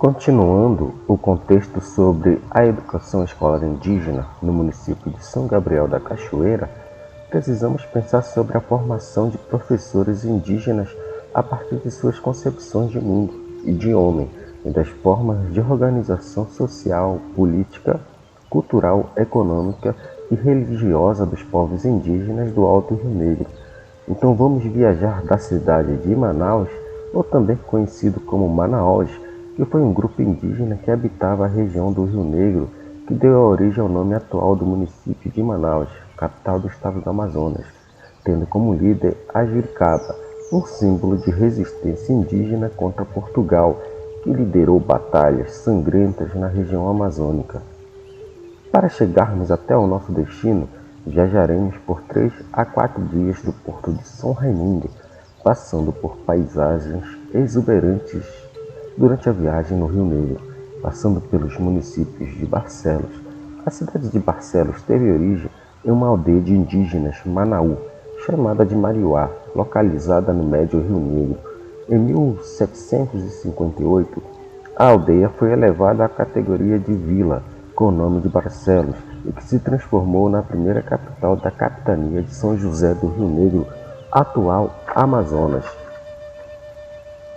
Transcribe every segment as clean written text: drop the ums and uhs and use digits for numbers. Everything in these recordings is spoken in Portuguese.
Continuando o contexto sobre a educação escolar indígena no município de São Gabriel da Cachoeira, precisamos pensar sobre a formação de professores indígenas a partir de suas concepções de mundo e de homem e das formas de organização social, política, cultural, econômica e religiosa dos povos indígenas do Alto Rio Negro. Então vamos viajar da cidade de Manaus, ou também conhecido como Manaós, que foi um grupo indígena que habitava a região do Rio Negro, que deu origem ao nome atual do município de Manaus, capital do estado do Amazonas, tendo como líder a Juricaba, um símbolo de resistência indígena contra Portugal, que liderou batalhas sangrentas na região amazônica. Para chegarmos até o nosso destino, viajaremos por 3 a 4 dias do porto de São Raimundo, passando por paisagens exuberantes durante a viagem no Rio Negro, passando pelos municípios de Barcelos. A cidade de Barcelos teve origem em uma aldeia de indígenas Manaú, chamada de Mariuá, localizada no médio Rio Negro. Em 1758, a aldeia foi elevada à categoria de vila, com o nome de Barcelos, e que se transformou na primeira capital da capitania de São José do Rio Negro, atual Amazonas.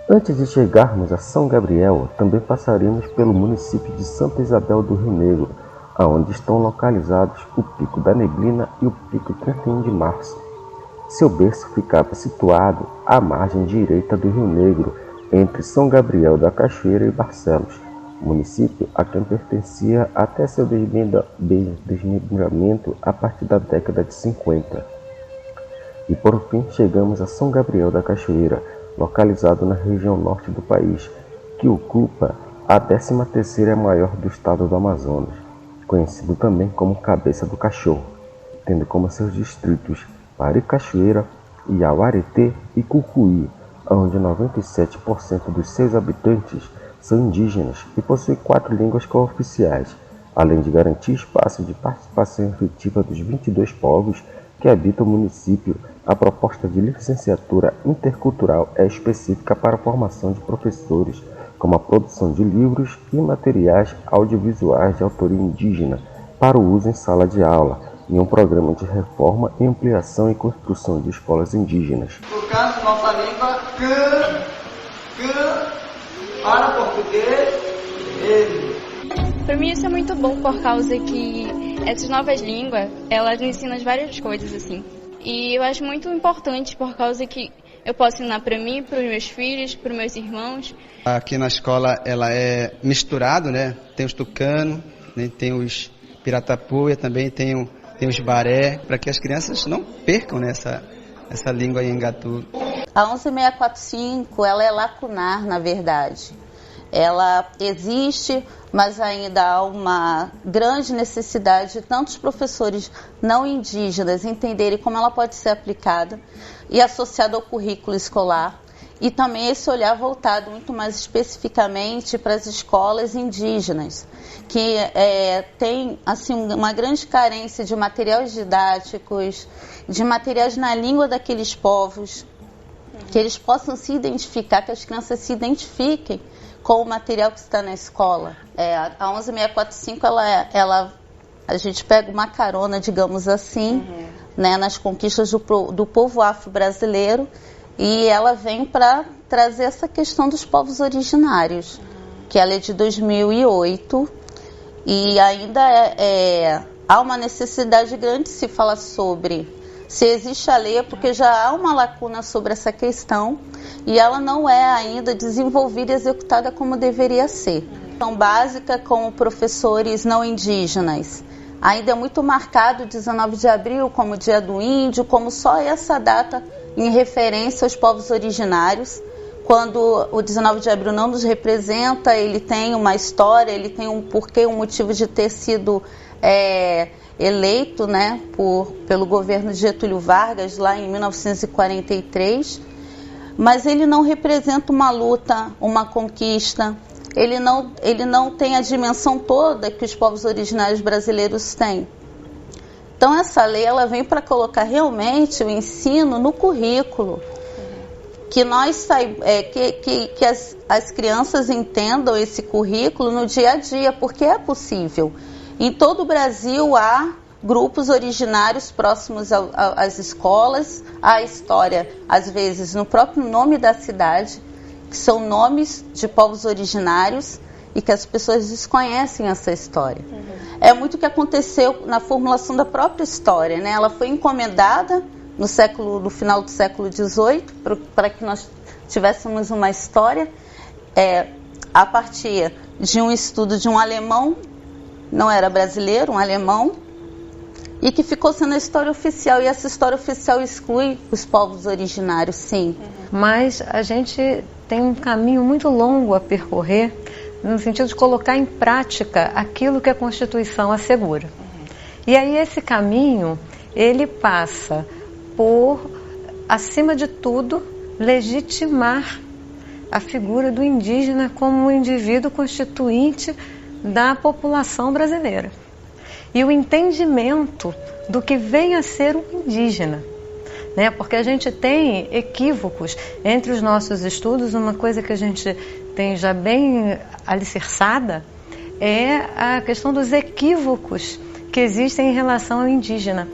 Antes de chegarmos a São Gabriel, também passaremos pelo município de Santa Isabel do Rio Negro, onde estão localizados o Pico da Neblina e o Pico 31 de Março. Seu berço ficava situado à margem direita do Rio Negro, entre São Gabriel da Cachoeira e Barcelos, município a quem pertencia até seu desmembramento a partir da década de 50. E por fim chegamos a São Gabriel da Cachoeira, localizado na região norte do país, que ocupa a 13ª maior do estado do Amazonas, conhecido também como Cabeça do Cachorro, tendo como seus distritos Paricachoeira, Iauaretê e Cucuí, onde 97% dos seus habitantes são indígenas e possuem 4 línguas cooficiais, além de garantir espaço de participação efetiva dos 22 povos que habitam o município. A proposta de licenciatura intercultural é específica para a formação de professores, como a produção de livros e materiais audiovisuais de autoria indígena para o uso em sala de aula, em um programa de reforma, ampliação e construção de escolas indígenas. Educando nossa língua para português, ele. Para mim isso é muito bom por causa que essas novas línguas, elas ensinam várias coisas assim. E eu acho muito importante por causa que eu posso ensinar para mim, para os meus filhos, para os meus irmãos. Aqui na escola ela é misturado, né? Tem os tucano, né? Tem os piratapuia, também tem os baré, para que as crianças não percam essa língua Nhangatu. A 11645 ela é lacunar, na verdade. Ela existe, mas ainda há uma grande necessidade de tantos professores não indígenas entenderem como ela pode ser aplicada e associada ao currículo escolar, e também esse olhar voltado muito mais especificamente para as escolas indígenas, que tem assim, uma grande carência de materiais didáticos, de materiais na língua daqueles povos, que eles possam se identificar, que as crianças se identifiquem com o material que está na escola. A 11645, a gente pega uma carona, digamos assim, né, nas conquistas do povo afro-brasileiro, e ela vem para trazer essa questão dos povos originários, que ela é de 2008, e ainda há uma necessidade grande de se falar sobre. Se existe a lei é porque já há uma lacuna sobre essa questão e ela não é ainda desenvolvida e executada como deveria ser. Então, básica com professores não indígenas. Ainda é muito marcado o 19 de abril como Dia do Índio, como só essa data em referência aos povos originários. Quando o 19 de abril não nos representa, ele tem uma história, ele tem um porquê, um motivo de ter sido eleito, né, pelo governo de Getúlio Vargas lá em 1943, mas ele não representa uma luta, uma conquista, ele não tem a dimensão toda que os povos originários brasileiros têm. Então essa lei ela vem para colocar realmente o ensino no currículo, que as crianças entendam esse currículo no dia a dia, porque é possível. Em todo o Brasil há grupos originários próximos às escolas, há história, às vezes, no próprio nome da cidade, que são nomes de povos originários e que as pessoas desconhecem essa história. É muito o que aconteceu na formulação da própria história, né? Ela foi encomendada no final do século XVIII, para que nós tivéssemos uma história a partir de um estudo de um alemão, não era brasileiro, um alemão, e que ficou sendo a história oficial. E essa história oficial exclui os povos originários, sim. Mas a gente tem um caminho muito longo a percorrer, no sentido de colocar em prática aquilo que a Constituição assegura. E aí esse caminho, ele passa por, acima de tudo, legitimar a figura do indígena como um indivíduo constituinte da população brasileira. E o entendimento do que vem a ser um indígena, né? Porque a gente tem equívocos entre os nossos estudos. Uma coisa que a gente tem já bem alicerçada é a questão dos equívocos que existem em relação ao indígena.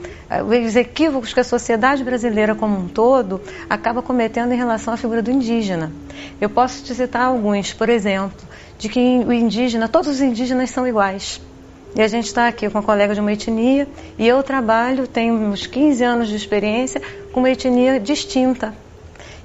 Os equívocos que a sociedade brasileira como um todo acaba cometendo em relação à figura do indígena. Eu posso te citar alguns, por exemplo, de que o indígena, todos os indígenas são iguais. E a gente está aqui com uma colega de uma etnia e eu trabalho, tenho uns 15 anos de experiência com uma etnia distinta.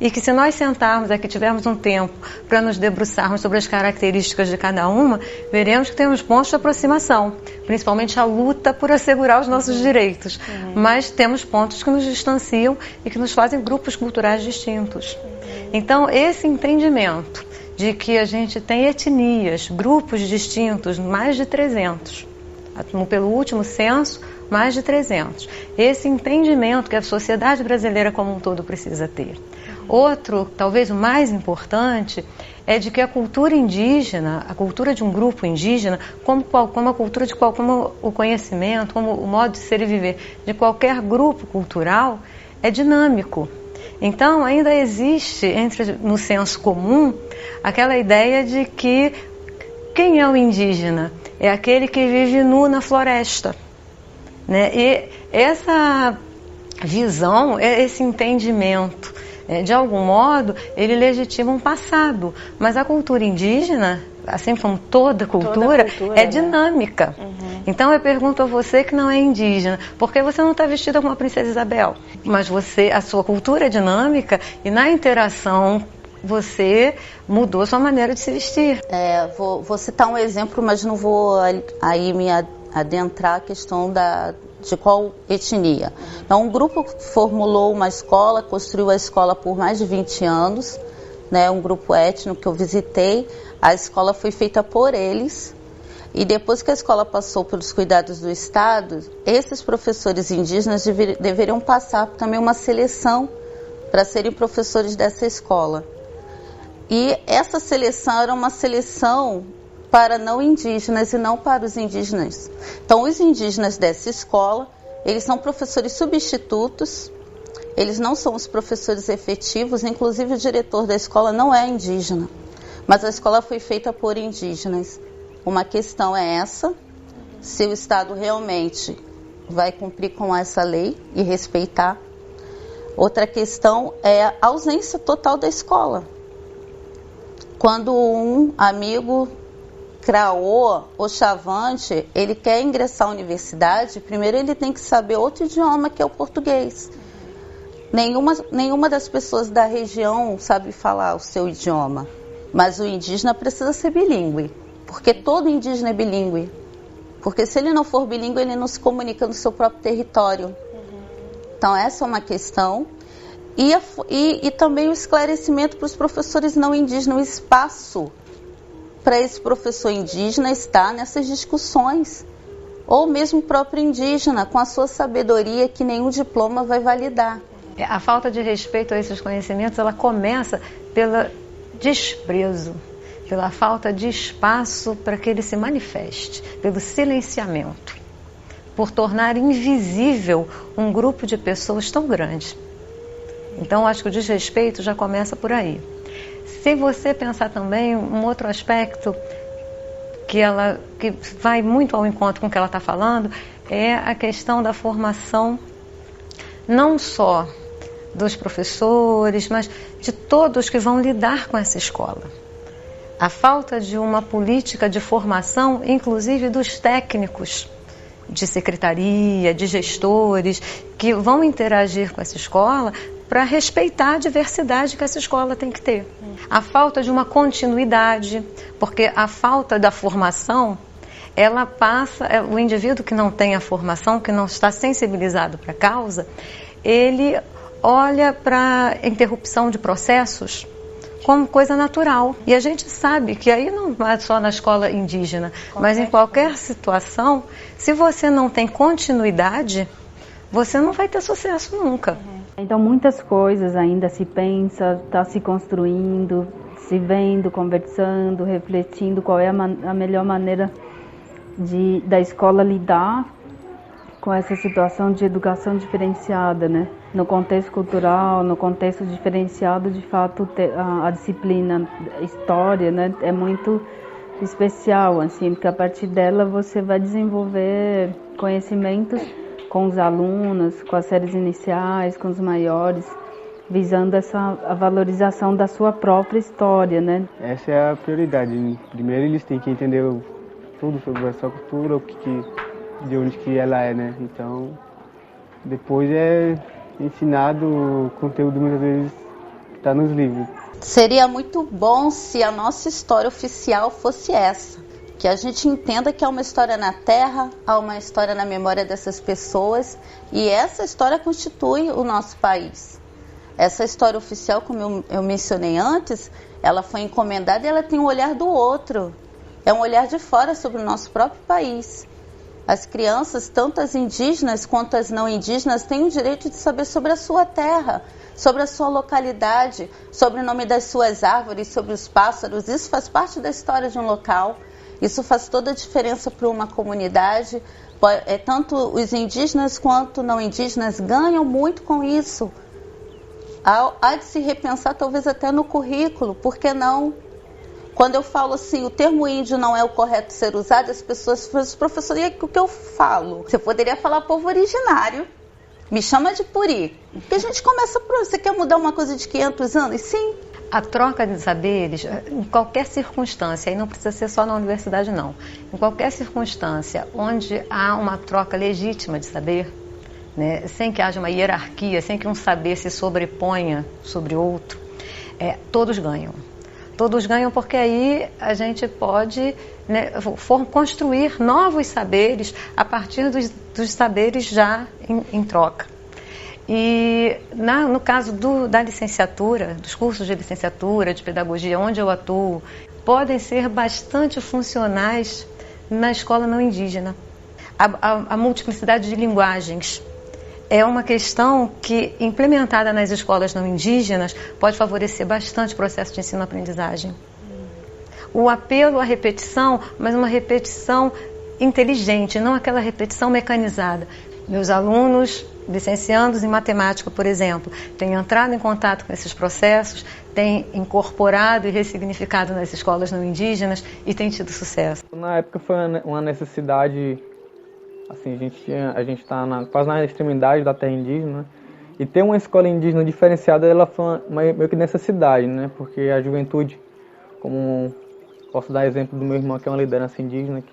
E que se nós sentarmos aqui, tivermos um tempo para nos debruçarmos sobre as características de cada uma, veremos que temos pontos de aproximação, principalmente a luta por assegurar os nossos direitos. Mas temos pontos que nos distanciam e que nos fazem grupos culturais distintos. Então, esse entendimento de que a gente tem etnias, grupos distintos, mais de 300, pelo último censo, mais de 300. Esse entendimento que a sociedade brasileira como um todo precisa ter. Outro, talvez o mais importante, é de que a cultura indígena, a cultura de um grupo indígena, como a cultura como o conhecimento, como o modo de ser e viver de qualquer grupo cultural, é dinâmico. Então, ainda existe no senso comum aquela ideia de que quem é o indígena? É aquele que vive nu na floresta, né? E essa visão, esse entendimento, de algum modo, ele legitima um passado. Mas a cultura indígena, assim como toda cultura é dinâmica. Então eu pergunto a você que não é indígena, por que você não está vestida como a princesa Isabel? Mas a sua cultura é dinâmica e na interação você mudou a sua maneira de se vestir. Vou citar um exemplo, mas não vou aí me adentrar a questão de qual etnia. Então, um grupo formulou uma escola, construiu a escola por mais de 20 anos, né, um grupo étnico que eu visitei. A escola foi feita por eles e depois que a escola passou pelos cuidados do Estado, esses professores indígenas deveriam passar também uma seleção para serem professores dessa escola. E essa seleção era uma seleção para não indígenas e não para os indígenas. Então, os indígenas dessa escola, eles são professores substitutos, eles não são os professores efetivos, inclusive o diretor da escola não é indígena, mas a escola foi feita por indígenas. Uma questão é essa, se o Estado realmente vai cumprir com essa lei e respeitar. Outra questão é a ausência total da escola. Quando um amigo Craô ou Chavante, ele quer ingressar à universidade, primeiro ele tem que saber outro idioma, que é o português. Nenhuma das pessoas da região sabe falar o seu idioma, mas o indígena precisa ser bilíngue, porque todo indígena é bilíngue. Porque se ele não for bilíngue, ele não se comunica no seu próprio território. Então essa é uma questão. E também o esclarecimento para os professores não indígenas, o espaço para esse professor indígena estar nessas discussões, ou mesmo o próprio indígena, com a sua sabedoria que nenhum diploma vai validar. A falta de respeito a esses conhecimentos, ela começa pelo desprezo, pela falta de espaço para que ele se manifeste, pelo silenciamento, por tornar invisível um grupo de pessoas tão grande. Então, acho que o desrespeito já começa por aí. Se você pensar também, um outro aspecto que vai muito ao encontro com o que ela está falando, é a questão da formação, não só dos professores, mas de todos que vão lidar com essa escola. A falta de uma política de formação, inclusive dos técnicos de secretaria, de gestores, que vão interagir com essa escola para respeitar a diversidade que essa escola tem que ter. A falta de uma continuidade, porque a falta da formação, ela passa, o indivíduo que não tem a formação, que não está sensibilizado para a causa, ele olha para a interrupção de processos como coisa natural. E a gente sabe que aí não é só na escola indígena, mas em qualquer situação, se você não tem continuidade, você não vai ter sucesso nunca. Então muitas coisas ainda se pensa, está se construindo, se vendo, conversando, refletindo qual é a melhor maneira da escola lidar com essa situação de educação diferenciada, né? No contexto cultural, no contexto diferenciado, de fato, a disciplina história, né, é muito especial, assim, porque a partir dela você vai desenvolver conhecimentos com os alunos, com as séries iniciais, com os maiores, visando a valorização da sua própria história, né? Essa é a prioridade. Primeiro eles têm que entender tudo sobre a sua cultura, de onde que ela é, né? Então, depois é ensinado o conteúdo muitas vezes que está nos livros. Seria muito bom se a nossa história oficial fosse essa. Que a gente entenda que há uma história na terra, há uma história na memória dessas pessoas, e essa história constitui o nosso país. Essa história oficial, como eu mencionei antes, ela foi encomendada e ela tem um olhar do outro. É um olhar de fora sobre o nosso próprio país. As crianças, tanto as indígenas quanto as não indígenas, têm o direito de saber sobre a sua terra, sobre a sua localidade, sobre o nome das suas árvores, sobre os pássaros. Isso faz parte da história de um local. Isso faz toda a diferença para uma comunidade. Tanto os indígenas quanto não indígenas ganham muito com isso. Há de se repensar talvez até no currículo, por que não? Quando eu falo assim, o termo índio não é o correto ser usado, as pessoas falam, professor, e o que eu falo? Você poderia falar povo originário, me chama de puri. Porque a gente começa por, você quer mudar uma coisa de 500 anos? Sim. A troca de saberes, em qualquer circunstância, e não precisa ser só na universidade não, em qualquer circunstância onde há uma troca legítima de saber, né, sem que haja uma hierarquia, sem que um saber se sobreponha sobre outro, todos ganham. Todos ganham porque aí a gente pode, né, construir novos saberes a partir dos saberes já em troca. E no caso da licenciatura, dos cursos de licenciatura, de pedagogia, onde eu atuo, podem ser bastante funcionais na escola não indígena. A multiplicidade de linguagens é uma questão que, implementada nas escolas não indígenas, pode favorecer bastante o processo de ensino-aprendizagem. O apelo à repetição, mas uma repetição inteligente, não aquela repetição mecanizada. Meus alunos, licenciandos em matemática, por exemplo, têm entrado em contato com esses processos, têm incorporado e ressignificado nas escolas não indígenas e têm tido sucesso. Na época foi uma necessidade, assim, a gente está quase na extremidade da terra indígena, e ter uma escola indígena diferenciada, ela foi meio que necessidade, né? Porque a juventude, como posso dar exemplo do meu irmão, que é uma liderança indígena,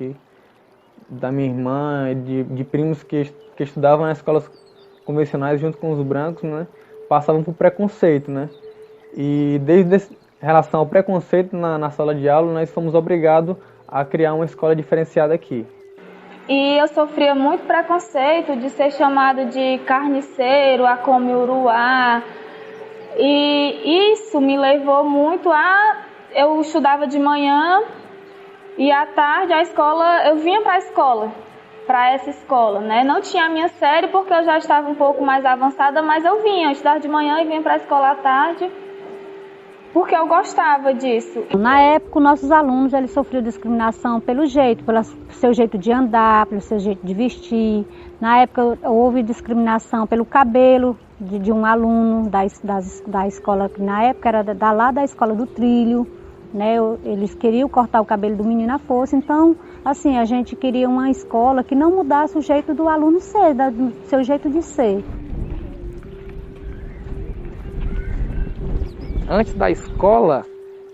da minha irmã, de primos que estudavam nas escolas convencionais junto com os brancos, né, passavam por preconceito, né? E desde relação ao preconceito na sala de aula, nós fomos obrigados a criar uma escola diferenciada aqui. E eu sofria muito preconceito de ser chamado de carniceiro, a come uruá. E isso me levou muito eu estudava de manhã e à tarde eu vinha para essa escola, né? Não tinha a minha série porque eu já estava um pouco mais avançada, mas eu estudava de manhã e vinha para a escola à tarde porque eu gostava disso. Na época, nossos alunos eles sofriam discriminação pelo seu jeito de andar, pelo seu jeito de vestir. Na época, houve discriminação pelo cabelo de um aluno da escola, que na época era lá da escola do Trilho, né? Eles queriam cortar o cabelo do menino à força, então, assim, a gente queria uma escola que não mudasse o jeito do aluno ser, do seu jeito de ser. Antes da escola,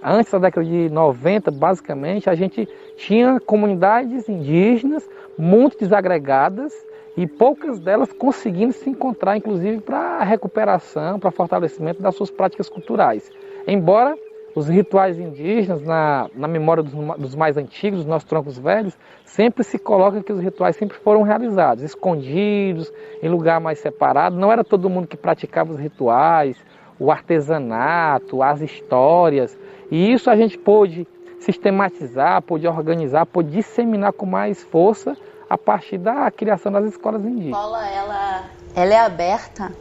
antes da década de 90, basicamente, a gente tinha comunidades indígenas muito desagregadas e poucas delas conseguindo se encontrar, inclusive, para a recuperação, para fortalecimento das suas práticas culturais. Embora os rituais indígenas, na memória dos mais antigos, dos nossos troncos velhos, sempre se coloca que os rituais sempre foram realizados, escondidos, em lugar mais separado. Não era todo mundo que praticava os rituais, o artesanato, as histórias. E isso a gente pôde sistematizar, pôde organizar, pôde disseminar com mais força a partir da criação das escolas indígenas. A escola, ela é aberta,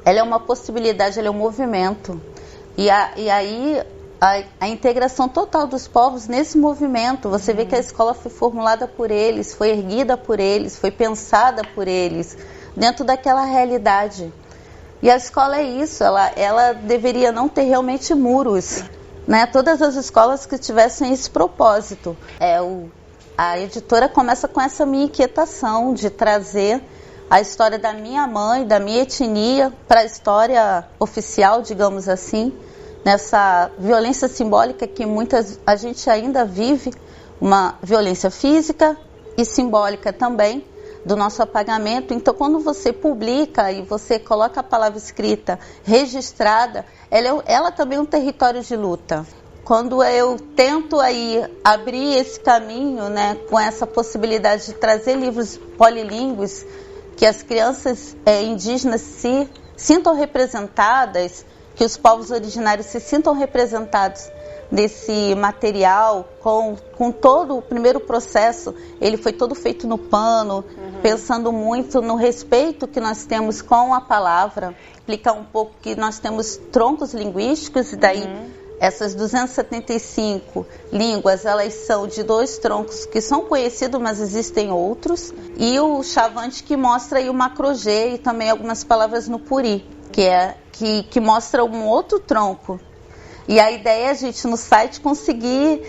ela é uma possibilidade, ela é um movimento. E aí a integração total dos povos nesse movimento. Você vê que a escola foi formulada por eles, foi erguida por eles, foi pensada por eles, dentro daquela realidade. E a escola é isso, ela deveria não ter realmente muros, né? Todas as escolas que tivessem esse propósito. A editora começa com essa minha inquietação de trazer a história da minha mãe, da minha etnia, para a história oficial, digamos assim, nessa violência simbólica que a gente ainda vive, uma violência física e simbólica também, do nosso apagamento. Então, quando você publica e você coloca a palavra escrita registrada, ela também é um território de luta. Quando eu tento aí abrir esse caminho, né, com essa possibilidade de trazer livros polilingües, que as crianças indígenas se sintam representadas, que os povos originários se sintam representados nesse material, com todo o primeiro processo, ele foi todo feito no pano, pensando muito no respeito que nós temos com a palavra, explicar um pouco que nós temos troncos linguísticos, e daí essas 275 línguas, elas são de 2 troncos que são conhecidos, mas existem outros, e o Chavante que mostra aí o macro-G e também algumas palavras no Puri, que mostra um outro tronco. E a ideia é a gente no site conseguir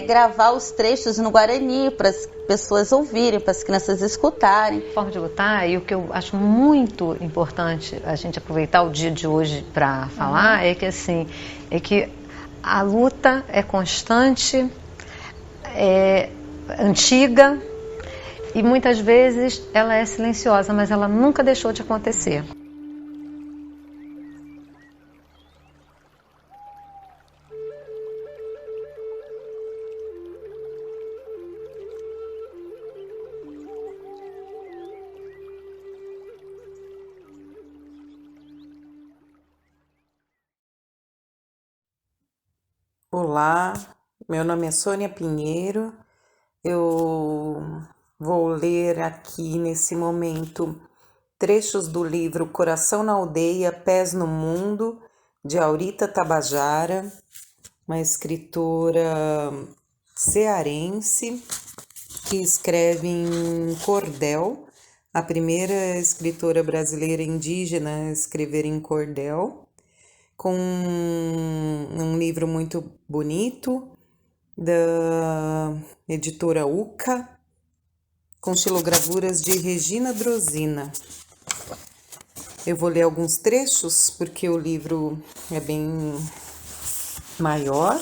gravar os trechos no Guarani para as pessoas ouvirem, para as crianças escutarem. Forma de lutar, e o que eu acho muito importante a gente aproveitar o dia de hoje para falar é que a luta é constante, é antiga e muitas vezes ela é silenciosa, mas ela nunca deixou de acontecer. Olá, meu nome é Sônia Pinheiro. Eu vou ler aqui nesse momento trechos do livro Coração na Aldeia, Pés no Mundo, de Aurita Tabajara, uma escritora cearense que escreve em cordel, a primeira escritora brasileira indígena a escrever em cordel, com um livro muito bonito, da editora UCA, com xilogravuras de Regina Drosina. Eu vou ler alguns trechos, porque o livro é bem maior.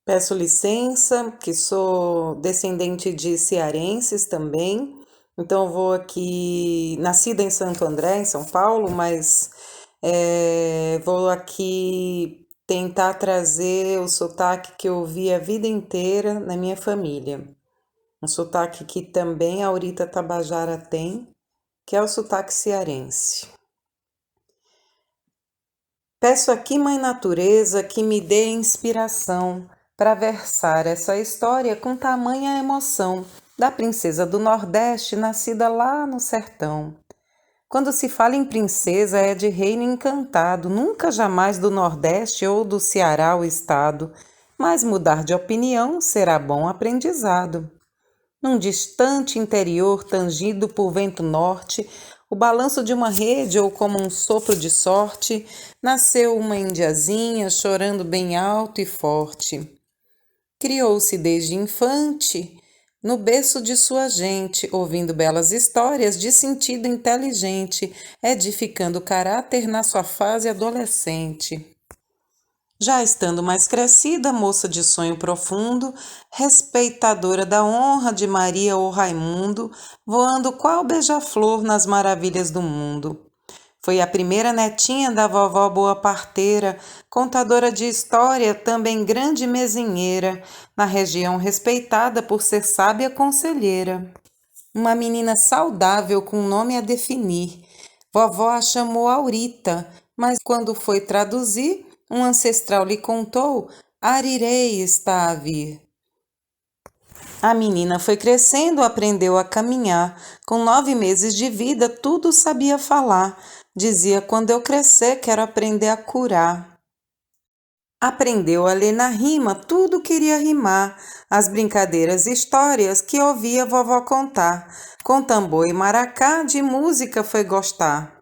Peço licença, que sou descendente de cearenses também, então eu vou aqui, nascida em Santo André, em São Paulo, mas vou aqui tentar trazer o sotaque que eu ouvi a vida inteira na minha família. Um sotaque que também a Aurita Tabajara tem, que é o sotaque cearense. Peço aqui, Mãe Natureza, que me dê inspiração para versar essa história com tamanha emoção da princesa do Nordeste, nascida lá no sertão. Quando se fala em princesa é de reino encantado, nunca jamais do Nordeste ou do Ceará o estado, mas mudar de opinião será bom aprendizado. Num distante interior tangido por vento norte, o balanço de uma rede ou como um sopro de sorte, nasceu uma indiazinha chorando bem alto e forte. Criou-se desde infante no berço de sua gente, ouvindo belas histórias de sentido inteligente, edificando caráter na sua fase adolescente. Já estando mais crescida, moça de sonho profundo, respeitadora da honra de Maria ou Raimundo, voando qual beija-flor nas maravilhas do mundo. Foi a primeira netinha da vovó boa parteira, contadora de história, também grande mesinheira, na região respeitada por ser sábia conselheira. Uma menina saudável com nome a definir. Vovó a chamou Aurita, mas quando foi traduzir, um ancestral lhe contou, Arirei está a vir. A menina foi crescendo, aprendeu a caminhar. Com 9 meses de vida, tudo sabia falar. Dizia, quando eu crescer, quero aprender a curar. Aprendeu a ler na rima, tudo queria rimar. As brincadeiras e histórias que ouvia vovó contar. Com tambor e maracá, de música foi gostar.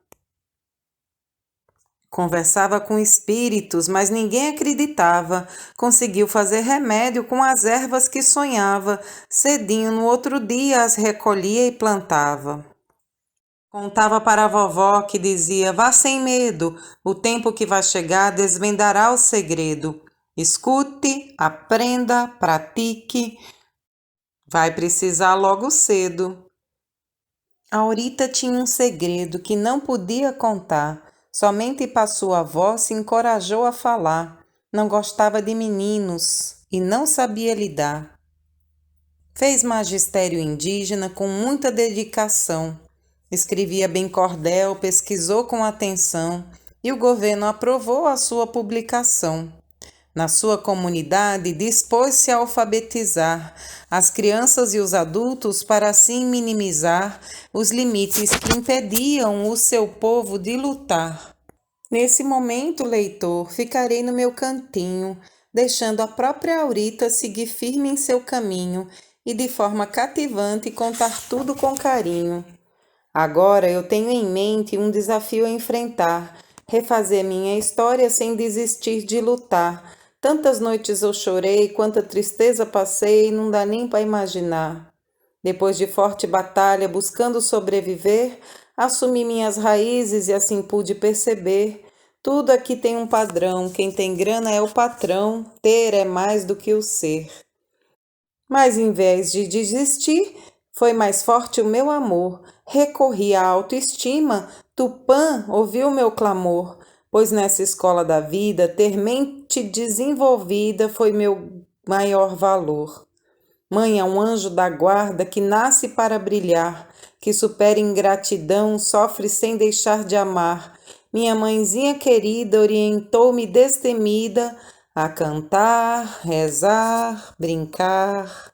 Conversava com espíritos, mas ninguém acreditava. Conseguiu fazer remédio com as ervas que sonhava. Cedinho no outro dia as recolhia e plantava. Contava para a vovó que dizia, vá sem medo, o tempo que vai chegar desvendará o segredo. Escute, aprenda, pratique, vai precisar logo cedo. A Aurita tinha um segredo que não podia contar, somente para sua avó se encorajou a falar. Não gostava de meninos e não sabia lidar. Fez magistério indígena com muita dedicação. Escrevia bem cordel, pesquisou com atenção e o governo aprovou a sua publicação. Na sua comunidade, dispôs-se a alfabetizar as crianças e os adultos para assim minimizar os limites que impediam o seu povo de lutar. Nesse momento, leitor, ficarei no meu cantinho, deixando a própria Aurita seguir firme em seu caminho e de forma cativante contar tudo com carinho. Agora eu tenho em mente um desafio a enfrentar, refazer minha história sem desistir de lutar. Tantas noites eu chorei, quanta tristeza passei, não dá nem para imaginar. Depois de forte batalha, buscando sobreviver, assumi minhas raízes e assim pude perceber. Tudo aqui tem um padrão, quem tem grana é o patrão, ter é mais do que o ser. Mas em vez de desistir, foi mais forte o meu amor. Recorri à autoestima, Tupã ouviu meu clamor, pois nessa escola da vida, ter mente desenvolvida foi meu maior valor. Mãe é um anjo da guarda que nasce para brilhar, que supera ingratidão, sofre sem deixar de amar. Minha mãezinha querida orientou-me destemida a cantar, rezar, brincar.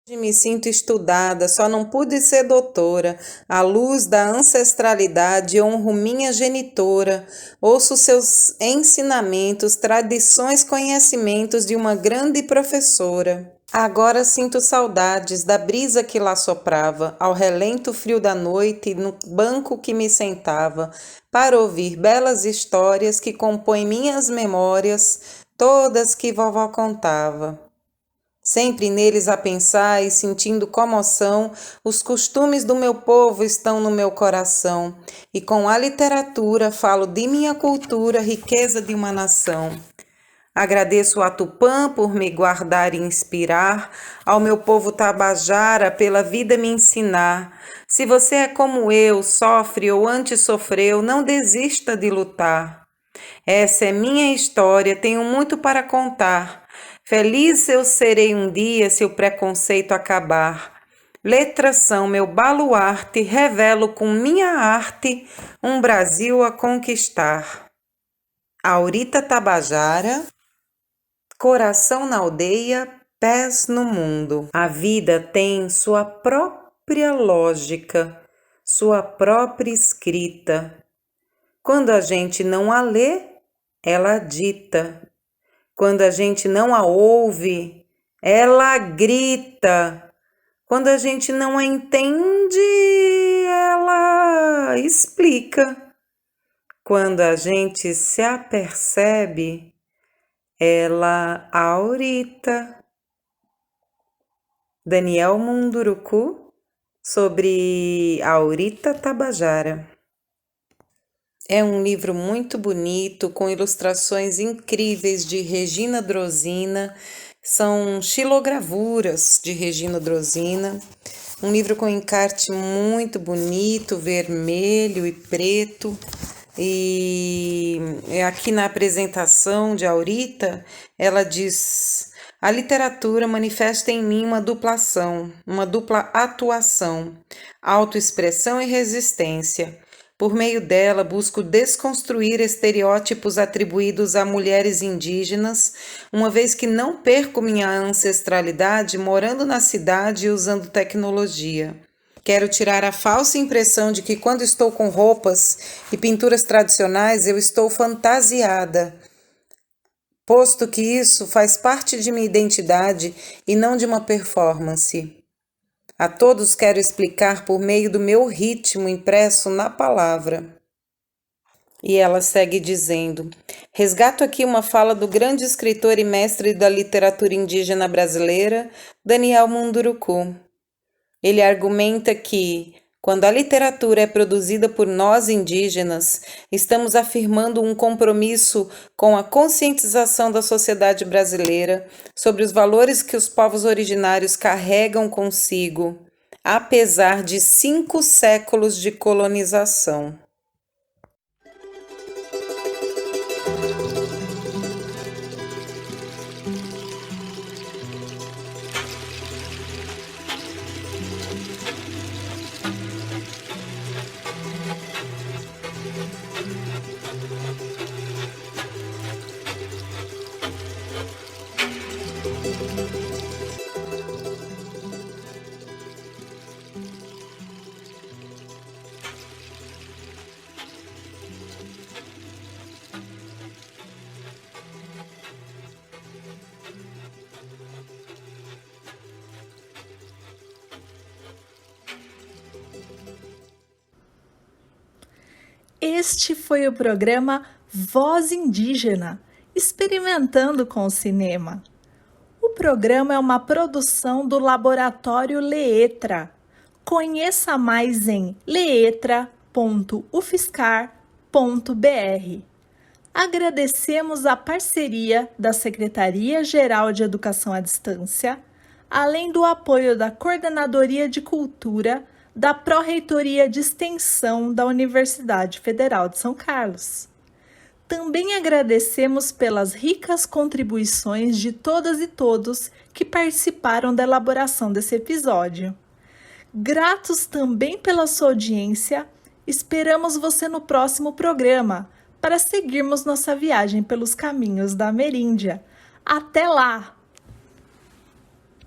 Hoje me sinto estudada, só não pude ser doutora. À luz da ancestralidade, honro minha genitora. Ouço seus ensinamentos, tradições, conhecimentos de uma grande professora. Agora sinto saudades da brisa que lá soprava, ao relento frio da noite, no banco que me sentava, para ouvir belas histórias que compõem minhas memórias, todas que vovó contava. Sempre neles a pensar e sentindo comoção, os costumes do meu povo estão no meu coração, e com a literatura falo de minha cultura, riqueza de uma nação. Agradeço a Tupã por me guardar e inspirar, ao meu povo tabajara pela vida me ensinar. Se você é como eu, sofre ou antes sofreu, não desista de lutar. Essa é minha história, tenho muito para contar. Feliz eu serei um dia se o preconceito acabar. Letras são meu baluarte, revelo com minha arte um Brasil a conquistar. Aurita Tabajara, coração na aldeia, pés no mundo. A vida tem sua própria lógica, sua própria escrita. Quando a gente não a lê, ela dita. Quando a gente não a ouve, ela grita. Quando a gente não a entende, ela ela explica. Quando a gente se apercebe, ela aurita. Daniel Munduruku, sobre Aurita Tabajara. É um livro muito bonito, com ilustrações incríveis de Regina Drosina. São xilogravuras de Regina Drosina. Um livro com encarte muito bonito, vermelho e preto. E aqui na apresentação de Aurita, ela diz: a literatura manifesta em mim uma dupla ação, uma dupla atuação, autoexpressão e resistência. Por meio dela, busco desconstruir estereótipos atribuídos a mulheres indígenas, uma vez que não perco minha ancestralidade morando na cidade e usando tecnologia. Quero tirar a falsa impressão de que quando estou com roupas e pinturas tradicionais, eu estou fantasiada, posto que isso faz parte de minha identidade e não de uma performance. A todos quero explicar por meio do meu ritmo impresso na palavra. E ela segue dizendo: resgato aqui uma fala do grande escritor e mestre da literatura indígena brasileira, Daniel Munduruku. Ele argumenta que, quando a literatura é produzida por nós indígenas, estamos afirmando um compromisso com a conscientização da sociedade brasileira sobre os valores que os povos originários carregam consigo, apesar de 5 séculos de colonização. Este foi o programa Voz Indígena, experimentando com o cinema. O programa é uma produção do Laboratório Leetra. Conheça mais em leetra.ufscar.br. Agradecemos a parceria da Secretaria-Geral de Educação à Distância, além do apoio da Coordenadoria de Cultura da Pró-Reitoria de Extensão da Universidade Federal de São Carlos. Também agradecemos pelas ricas contribuições de todas e todos que participaram da elaboração desse episódio. Gratos também pela sua audiência, esperamos você no próximo programa para seguirmos nossa viagem pelos caminhos da Ameríndia. Até lá!